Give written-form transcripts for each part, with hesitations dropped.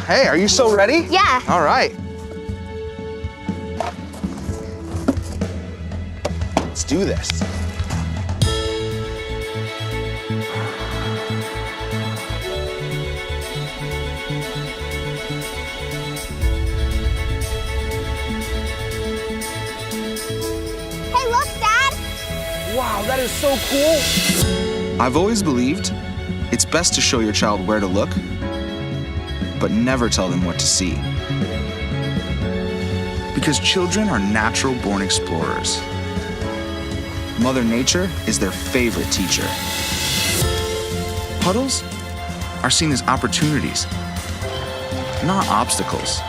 Hey, are you so ready? Yeah. All right. Let's do this. Hey, look, Dad. Wow, that is so cool. I've always believed it's best to show your child where to look, but never tell them what to see. Because children are natural-born explorers. Mother Nature is their favorite teacher. Puddles are seen as opportunities, not obstacles.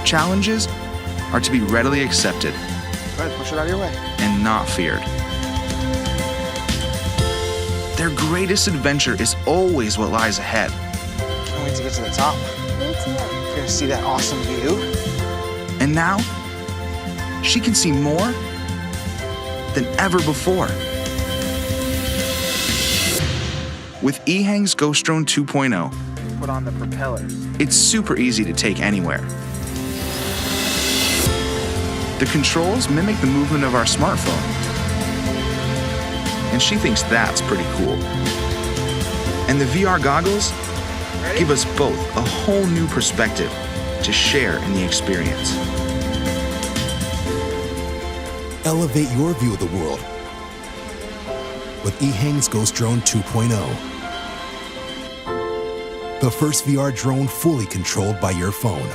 Challenges are to be readily accepted. Go ahead, push it out of your way. And not feared. Their greatest adventure is always what lies ahead. Can't wait to get to the top. Me too. You're gonna see that awesome view. And now, she can see more than ever before. With EHang's GHOSTDRONE 2.0, put on the propellers. It's super easy to take anywhere. The controls mimic the movement of our smartphone. And she thinks that's pretty cool. And the VR goggles give us both a whole new perspective to share in the experience. Elevate your view of the world with EHang's GHOSTDRONE 2.0. The first VR drone fully controlled by your phone.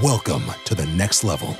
Welcome to the next level.